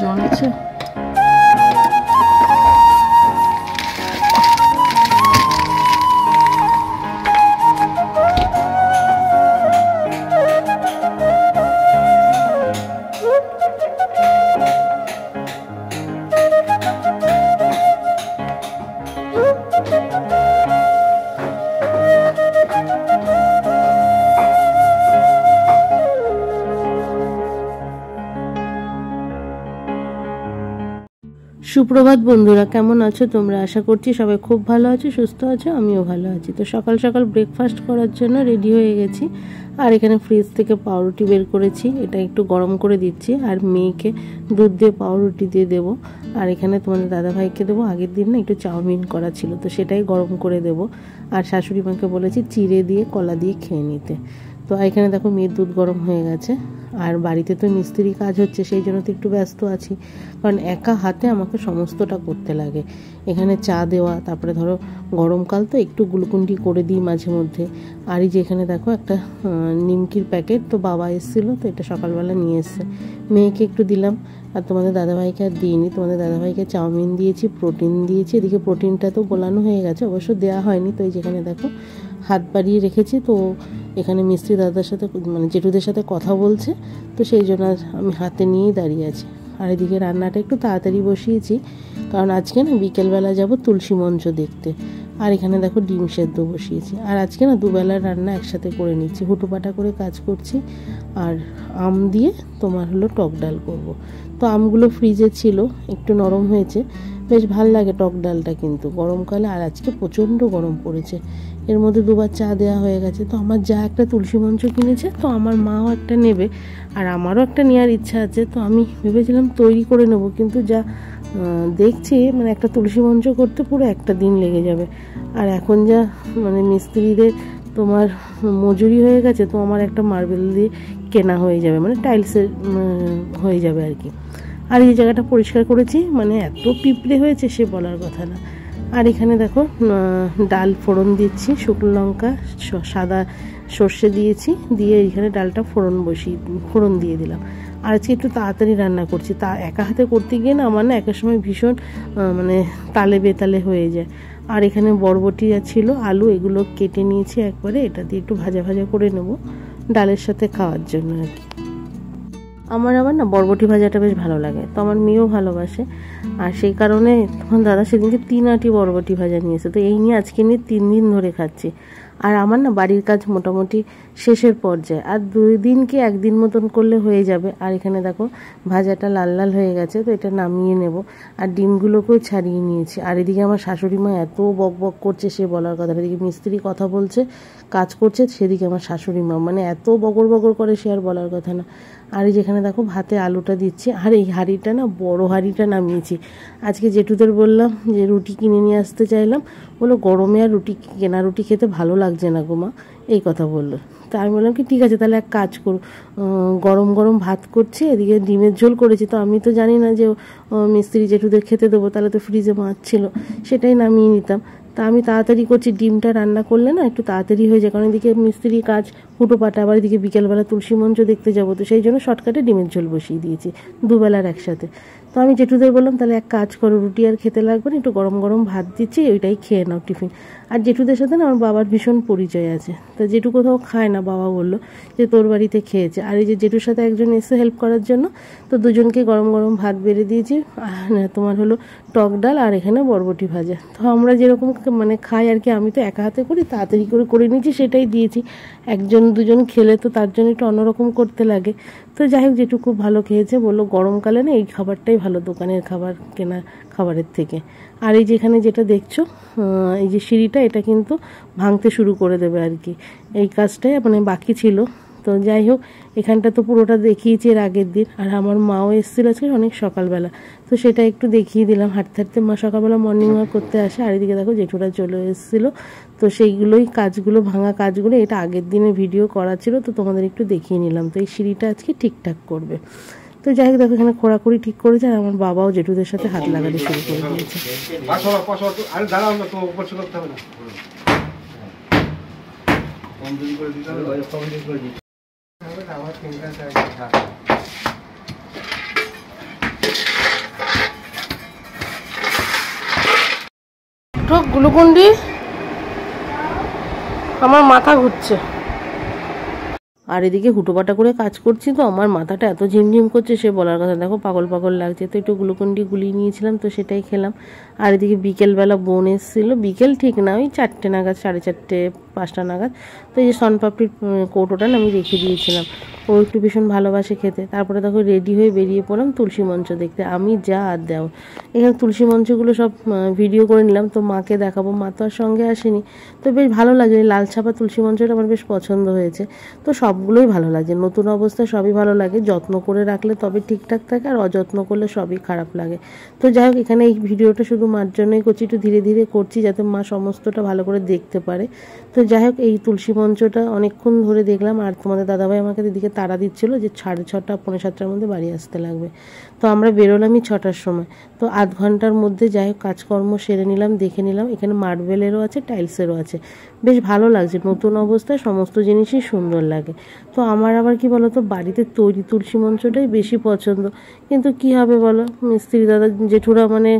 জল আছে। সুপ্রভাত বন্ধুরা, কেমন আছো তোমরা? আশা করছি সবাই খুব ভালো আছো, সুস্থ আছো, আমিও ভালো আছি। তো সকাল সকাল ব্রেকফাস্ট করার জন্য রেডি হয়ে গেছি। আর এখানে ফ্রিজ থেকে পাউরুটি বের করেছি, এটা একটু গরম করে দিচ্ছি। আর মেয়েকে দুধ দিয়ে পাউরুটি দিয়ে দেবো। আর এখানে তোমাদের দাদাভাইকে দেবো, আগের দিন না একটু চাউমিন করা ছিল, তো সেটাই গরম করে দেবো। আর শাশুড়ি মাকে বলেছি চিড়ে দিয়ে কলা দিয়ে খেয়ে নিতে। তো এখানে দেখো মেয়ের দুধ গরম হয়ে গেছে। আর বাড়িতে তো মিস্ত্রি কাজ হচ্ছে, সেই জন্য তো একটু ব্যস্ত আছি, কারণ একা হাতে আমাকে সমস্তটা করতে লাগে। এখানে চা দেওয়া, তারপরে ধরো গরমকাল তো একটু গ্লুকন্ডি করে দিই মাঝে মধ্যে। আর এই যে এখানে দেখো একটা নিমকির প্যাকেট, তো বাবা এসেছিলো, তো এটা সকালবেলা নিয়ে এসছে, মেয়েকে একটু দিলাম। আর তোমাদের দাদাভাইকে আর দিইনি, তোমাদের দাদাভাইকে চাউমিন দিয়েছি, প্রোটিন দিয়েছি। এদিকে প্রোটিনটা তো গোলানো হয়ে গেছে, অবশ্য দেওয়া হয়নি। তো এই যেখানে দেখো হাত বাড়িয়ে রেখেছি, তো এখানে মিস্ত্রি দাদার সাথে মানে জেঠুদের সাথে কথা বলছে, তো সেই জন্য আমি হাতে নিয়েই দাঁড়িয়ে আছি। আর এদিকে রান্নাটা একটু তাড়াতাড়ি বসিয়েছি, কারণ আজকে না বিকেলবেলা যাব তুলসী মঞ্চ দেখতে। আর এখানে দেখো ডিম সেদ্ধ বসিয়েছি। আর আজকে না দুবেলার রান্না একসাথে করে নিচ্ছি, হুটোপাটা করে কাজ করছি। আর আম দিয়ে তোমার হলো টক ডাল করব। তো আমগুলো ফ্রিজে ছিল, একটু নরম হয়েছে, বেশ ভাল লাগে টক ডালটা কিন্তু গরমকালে। আর আজকে প্রচণ্ড গরম পড়েছে, এর মধ্যে দুবার চা দেওয়া হয়ে গেছে। তো আমার যা একটা তুলসী মঞ্চ কিনেছে, তো আমার মাও একটা নেবে, আর আমারও একটা নেওয়ার ইচ্ছা আছে। তো আমি ভেবেছিলাম তৈরি করে নেব, কিন্তু যা দেখছি মানে একটা তুলসী মঞ্চ করতে পুরো একটা দিন লেগে যাবে। আর এখন যা মানে মিস্ত্রিদের তোমার মজুরি হয়ে গেছে, তো আমার একটা মার্বেল দিয়ে কেনা হয়ে যাবে, মানে টাইলসের হয়ে যাবে আর কি। আর এই জায়গাটা পরিষ্কার করেছি, মানে এত পিঁপড়ে হয়েছে সে বলার কথা না। আর এখানে দেখো ডাল ফোড়ন দিচ্ছি, শুকনো লঙ্কা সাদা সর্ষে দিয়েছি, দিয়ে এখানে ডালটা ফোড়ন দিয়ে দিলাম। আর আজকে একটু তাড়াতাড়ি রান্না করছি, তা একা হাতে করতে গিয়ে না আমার না একের সময় ভীষণ মানে তালে বেতালে হয়ে যায়। আর এখানে বরবটি ছিল, আলু, এগুলো কেটে নিয়েছি একবারে, এটা দিয়ে একটু ভাজা ভাজা করে নেব ডালের সাথে খাওয়ার জন্য আর কি। আমার আবার না বরবটি ভাজাটা বেশ ভালো লাগে, তো আমার মেয়েও ভালোবাসে। আর সেই কারণে তখন দাদা সেদিনকে 3 আঁটি বরবটি ভাজা নিয়েছে, তো এই নিয়ে আজকে নিয়ে 3 দিন ধরে খাচ্ছি। আর আমার না বাড়ির কাজ মোটামুটি শেষের পর্যায়ে, আর 2 দিন কি 1 দিন মতন করলে হয়ে যাবে। আর এখানে দেখো ভাজাটা লাল লাল হয়ে গেছে, তো এটা নামিয়ে নেব। আর ডিমগুলোকেও ছাড়িয়ে নিয়েছি। আর এদিকে আমার শাশুড়ি মা এত বক বক করছে সে বলার কথা, এদিকে মিস্ত্রি কথা বলছে, কাজ করছে, সেদিকে আমার শাশুড়ি মা মানে এত বগর বগর করে সে আর বলার কথা না। আর এই যেখানে দেখো ভাতে আলুটা দিচ্ছি। আর এই হাঁড়িটা না বড় হাঁড়িটা নামিয়েছি। আজকে জেঠুদের বললাম যে রুটি কিনে নিয়ে আসতে চাইলাম, বললো গরমে আর কেনা রুটি খেতে ভালো লাগছে না গো মা, এই কথা বললো। তা আমি বললাম কি ঠিক আছে, তাহলে এক কাজ করো, গরম গরম ভাত করছি, এদিকে ডিমের ঝোল করেছি। তো আমি তো জানি না যে মিস্ত্রি জেঠুদের খেতে দেবো, তাহলে তো ফ্রিজে মাছ ছিল, সেটাই নামিয়ে নিতাম। তা আমি তাড়াতাড়ি করছি, ডিমটা রান্না করলে না একটু তাড়াতাড়ি হয়ে যায়, কারণ এদিকে মিস্ত্রি কাজ হুটোপাটা, আবার এদিকে বিকেলবেলা তুলসী মঞ্চ দেখতে যাবো, তো সেই জন্য শর্টকাটে ডিমের ঝোল বসিয়ে দিয়েছি দুবেলার একসাথে। তো আমি জেঠুদের বললাম তাহলে এক কাজ করো, রুটি আর খেতে লাগবে না, একটু গরম গরম ভাত দিচ্ছি, ওইটাই খেয়ে নাও টিফিন। আর জেঠুদের সাথে না আমার বাবার ভীষণ পরিচয় আছে, তো জেঠু কোথাও খায় না, বাবা বললো যে তোর বাড়িতে খেয়েছে। আর এই যে জেঠুর সাথে একজন এসে হেল্প করার জন্য, তো দুজনকে গরম গরম ভাত বেড়ে দিয়েছি, তোমার হলো টক ডাল, আর এখানে বরবটি ভাজা। তো আমরা যেরকম মানে খাই আর কি, আমি তো একা হাতে করি, তাড়াতাড়ি করে নিয়েছি, সেটাই দিয়েছি। একজন দুজন খেলে তো তার জন্য একটু অন্যরকম করতে লাগে। তো যাই হোক, যেটুকু খুব ভালো খেয়েছে, বললো গরমকালে না এই খাবারটাই ভালো দোকানের খাবার কেনা খাবারের থেকে। আর এই যেখানে যেটা দেখছো এই যে সিঁড়িটা, এটা কিন্তু ভাঙতে শুরু করে দেবে আর কি, এই কাজটাই মানে বাকি ছিল। তো যাই হোক, এখানটা তো পুরোটা দেখিয়েছি এর আগের দিন। আর আমার মাও এসেছিল আজকে অনেক সকালবেলা, তো সেটা একটু দেখিয়ে দিলাম। হাঁটতে হাঁটতে মা সকালবেলা মর্নিং ওয়াক করতে আসে। আর এদিকে দেখো জেঠুরা চলে এসেছিলো, তো সেইগুলোই কাজগুলো, ভাঙা কাজগুলো, এটা আগের দিনে ভিডিও করা ছিল, তো তোমাদের একটু দেখিয়ে নিলাম। তো এই সিঁড়িটা আজকে ঠিকঠাক করবে। তো যাই হোক দেখো, এখানে খোঁড়াখুড়ি ঠিক করেছে, আর আমার বাবাও জেঠুদের সাথে হাত লাগাতে শুরু করে দিয়েছে। গ্লুকন্ডি, আমার মাথা ঘুরছে। আর এদিকে হুটোপাটা করে কাজ করছি তো আমার মাথাটা এত ঝিমঝিম করছে সে বলার কথা। দেখো পাগল পাগল লাগছে, তো একটু গ্লুকন্ডি গুলিয়ে নিয়েছিলাম, তো সেটাই খেলাম। আর এদিকে বিকেলবেলা বোন এসেছিলো, বিকেল ঠিক না ওই 4টে নাগাদ, 4:30 5টা নাগাদ। তো এই যে শনপাপড়ির কৌটোটা আমি রেখে দিয়েছিলাম, ও একটু ভীষণ ভালোবাসে খেতে। তারপরে দেখো রেডি হয়ে বেরিয়ে পড়লাম তুলসী মঞ্চ দেখতে। আমি যা আর দেও, এখানে তুলসী মঞ্চগুলো সব ভিডিও করে নিলাম, তো মাকে দেখাবো, মা তো আর সঙ্গে আসেনি। তো বেশ ভালো লাগে, লাল ছাপা তুলসী মঞ্চটা আমার বেশ পছন্দ হয়েছে। তো সবগুলোই ভালো লাগে, নতুন অবস্থায় সবই ভালো লাগে, যত্ন করে রাখলে তবে ঠিকঠাক থাকে, আর অযত্ন করলে সবই খারাপ লাগে। তো যাই হোক, এখানে এই ভিডিওটা শুধু মার জন্যই করছি, একটু ধীরে ধীরে করছি যাতে মা সমস্তটা ভালো করে দেখতে পারে। তো যাই হোক, এই তুলসী মঞ্চটা অনেকক্ষণ ধরে দেখলাম। আর তোমাদের দাদাভাই আমাকে এদিকে তাড়া দিচ্ছিলো যে 6:30 পৌনে 7টার মধ্যে বাড়ি আসতে লাগবে। তো আমরা বেরোলামই 6টার সময়। তো আধ ঘন্টার মধ্যে যাই হোক কাজকর্ম সেরে নিলাম, দেখে নিলাম। এখানে মার্বেলেরও আছে, টাইলসেরও আছে, বেশ ভালো লাগছে। নতুন অবস্থায় সমস্ত জিনিসই সুন্দর লাগে। তো আমার আবার কি বলো তো, বাড়িতে তৈরি তুলসী মঞ্চটাই বেশি পছন্দ। কিন্তু কি হবে বলো, মিস্ত্রি দাদা জেঠুরা মানে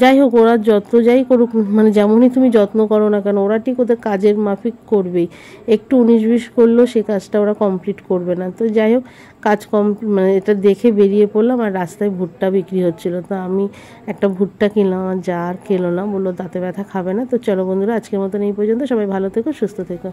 যাই হোক, ওরা যত যাই করুক, মানে যেমনই তুমি যত্ন করো না কেন, ওরা ঠিক ওদের কাজের মাফিক করবেই। একটু 19-20 করলেও সে কাজটা ওরা কমপ্লিট করবে না। তো যাই হোক, কাজ মানে এটা দেখে বেরিয়ে পড়লাম। আর রাস্তায় ভুট্টা বিক্রি হচ্ছিল, তো আমি একটা ভুট্টা কিনলাম। আমার যা আর খেলো না, বললো দাঁতে ব্যথা খাবে না। তো চলো বন্ধুরা, আজকের মতন এই পর্যন্ত। সবাই ভালো থেকো, সুস্থ থেকো।